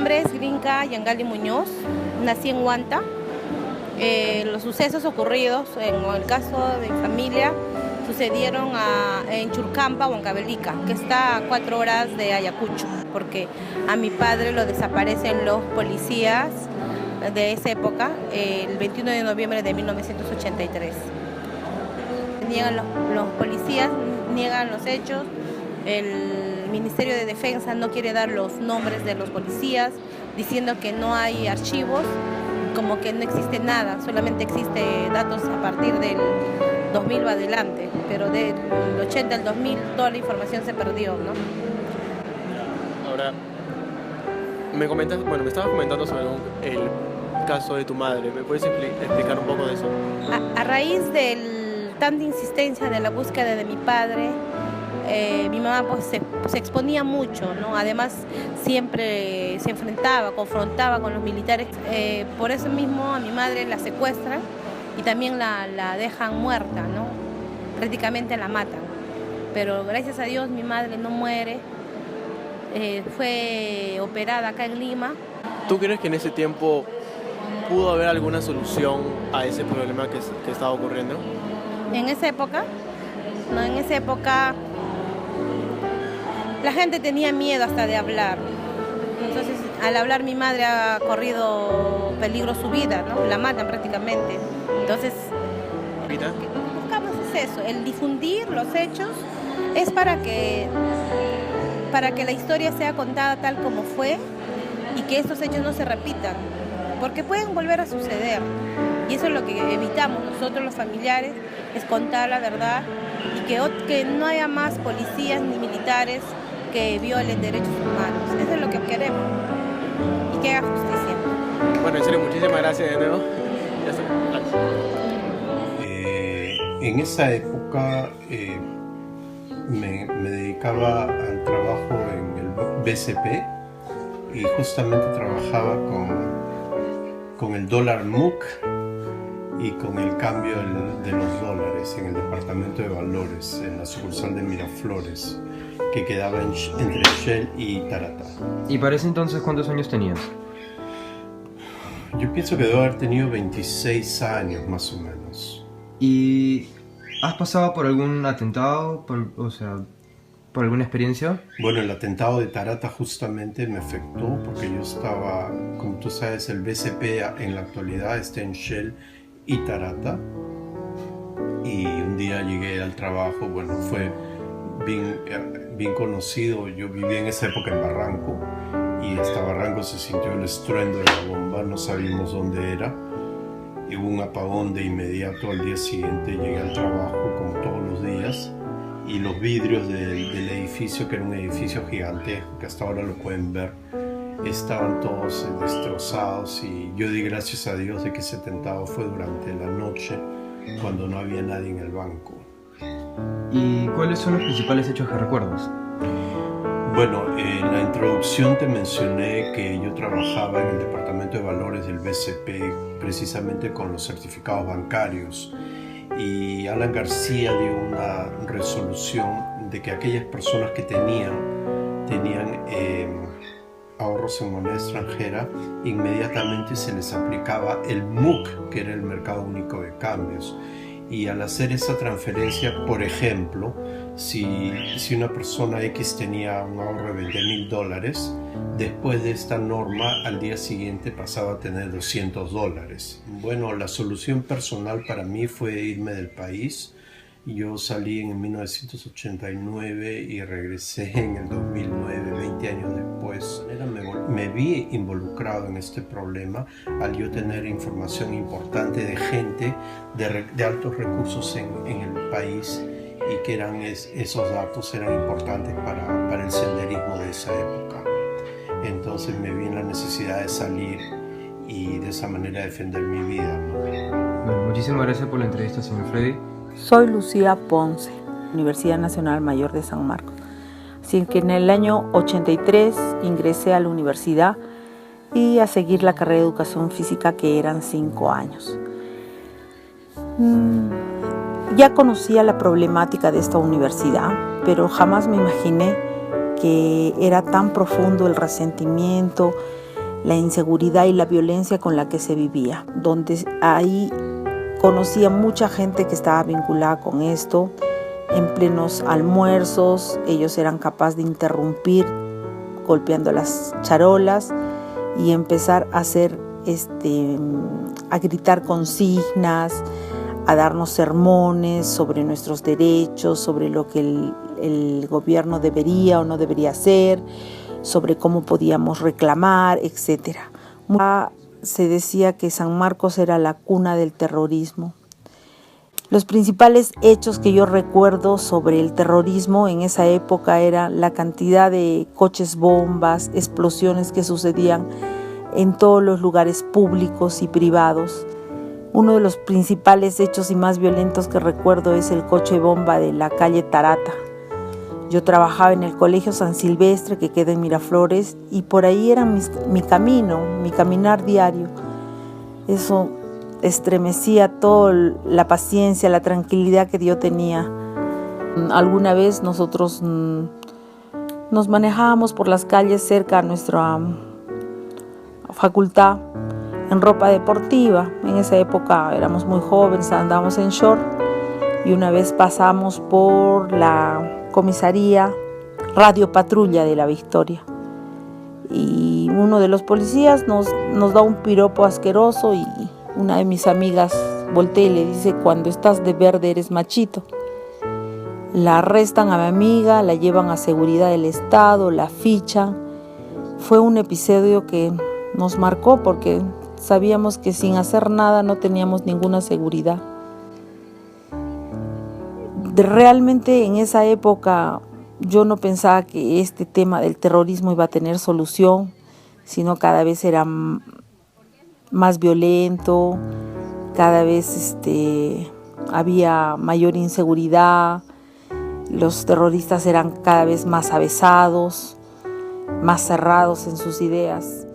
nombre es Grinka Yangali Muñoz, nací en Huanta. Los sucesos ocurridos, en el caso de mi familia, sucedieron en Churcampa, Huancavelica, que está a 4 horas de Ayacucho, porque a mi padre lo desaparecen los policías de esa época, el 21 de noviembre de 1983. Niegan los policías, niegan los hechos, el Ministerio de Defensa no quiere dar los nombres de los policías, diciendo que no hay archivos, como que no existe nada, solamente existe datos a partir del 2000 o adelante, pero del 80 al 2000 toda la información se perdió, ¿no? Ahora, me estabas comentando sobre el caso de tu madre. ¿Me puedes explicar un poco de eso? A raíz de tanta insistencia de la búsqueda de mi padre, mi mamá pues se exponía mucho, ¿no? Además siempre se confrontaba con los militares. Por eso mismo a mi madre la secuestran y también la dejan muerta, ¿no? Prácticamente la matan. Pero gracias a Dios mi madre no muere, fue operada acá en Lima. ¿Tú crees que en ese tiempo pudo haber alguna solución a ese problema que estaba ocurriendo? En esa época la gente tenía miedo hasta de hablar. Entonces, al hablar mi madre ha corrido peligro su vida, ¿no? La matan prácticamente. Entonces, lo que buscamos es eso, el difundir los hechos es para que la historia sea contada tal como fue y que estos hechos no se repitan, porque pueden volver a suceder. Y eso es lo que evitamos nosotros los familiares, es contar la verdad y que no haya más policías ni militares que violen derechos humanos. Eso es lo que queremos y que haga justicia. Bueno, en serio, muchísimas gracias de nuevo. Ya está. En esa época me dedicaba al trabajo en el BCP y justamente trabajaba con el dólar MUC y con el cambio de los dólares en el departamento de valores, en la sucursal de Miraflores, que quedaba entre Shell y Tarata. ¿Y para ese entonces cuántos años tenías? Yo pienso que debo haber tenido 26 años más o menos. ¿Y has pasado por algún atentado, por alguna experiencia? Bueno, el atentado de Tarata justamente me afectó porque yo estaba, como tú sabes, el BCP en la actualidad está en Shell y Tarata, y un día llegué al trabajo, bueno, fue bien conocido, yo vivía en esa época en Barranco y hasta Barranco se sintió el estruendo de la bomba, no sabíamos dónde era, y hubo un apagón de inmediato. Al día siguiente llegué al trabajo como todos los días y los vidrios del edificio, que era un edificio gigantesco que hasta ahora lo pueden ver, estaban todos destrozados, y yo di gracias a Dios de que ese atentado fue durante la noche cuando no había nadie en el banco. ¿Y cuáles son los principales hechos que recuerdas? Bueno, en la introducción te mencioné que yo trabajaba en el departamento de valores del BCP, precisamente con los certificados bancarios, y Alan García dio una resolución de que aquellas personas que tenían ahorros en moneda extranjera, inmediatamente se les aplicaba el MUC, que era el Mercado Único de Cambios. Y al hacer esa transferencia, por ejemplo, si una persona X tenía un ahorro de $20,000, después de esta norma, al día siguiente pasaba a tener $200. Bueno, la solución personal para mí fue irme del país. Yo salí en 1989 y regresé en el 2009, 20 años después. Me vi involucrado en este problema al yo tener información importante de gente de altos recursos en el país, y que esos datos eran importantes para el senderismo de esa época. Entonces me vi en la necesidad de salir y de esa manera defender mi vida, ¿no? Bueno, muchísimas gracias por la entrevista, señor Freddy. Soy Lucía Ponce, Universidad Nacional Mayor de San Marcos. Así que en el año 83 ingresé a la universidad y a seguir la carrera de Educación Física, que eran 5 años. Ya conocía la problemática de esta universidad, pero jamás me imaginé que era tan profundo el resentimiento la inseguridad y la violencia con la que se vivía, donde ahí conocía mucha gente que estaba vinculada con esto. En plenos almuerzos ellos eran capaces de interrumpir golpeando las charolas y empezar a hacer a gritar consignas, a darnos sermones sobre nuestros derechos, sobre lo que el gobierno debería o no debería hacer, sobre cómo podíamos reclamar, etc. Se decía que San Marcos era la cuna del terrorismo. Los principales hechos que yo recuerdo sobre el terrorismo en esa época era la cantidad de coches bombas, explosiones que sucedían en todos los lugares públicos y privados. Uno de los principales hechos y más violentos que recuerdo es el coche bomba de la calle Tarata. Yo trabajaba en el Colegio San Silvestre, que queda en Miraflores, y por ahí era mi caminar diario. Eso estremecía toda la paciencia, la tranquilidad que yo tenía. Alguna vez nosotros nos manejábamos por las calles cerca a nuestra facultad en ropa deportiva. En esa época éramos muy jóvenes, andábamos en short, y una vez pasamos por la comisaría Radio Patrulla de La Victoria y uno de los policías nos da un piropo asqueroso y una de mis amigas voltea y le dice: cuando estás de verde eres machito. La arrestan a mi amiga, la llevan a seguridad del estado, la fichan. Fue un episodio que nos marcó porque sabíamos que sin hacer nada no teníamos ninguna seguridad. Realmente en esa época yo no pensaba que este tema del terrorismo iba a tener solución, sino cada vez era más violento, cada vez había mayor inseguridad, los terroristas eran cada vez más avesados, más cerrados en sus ideas.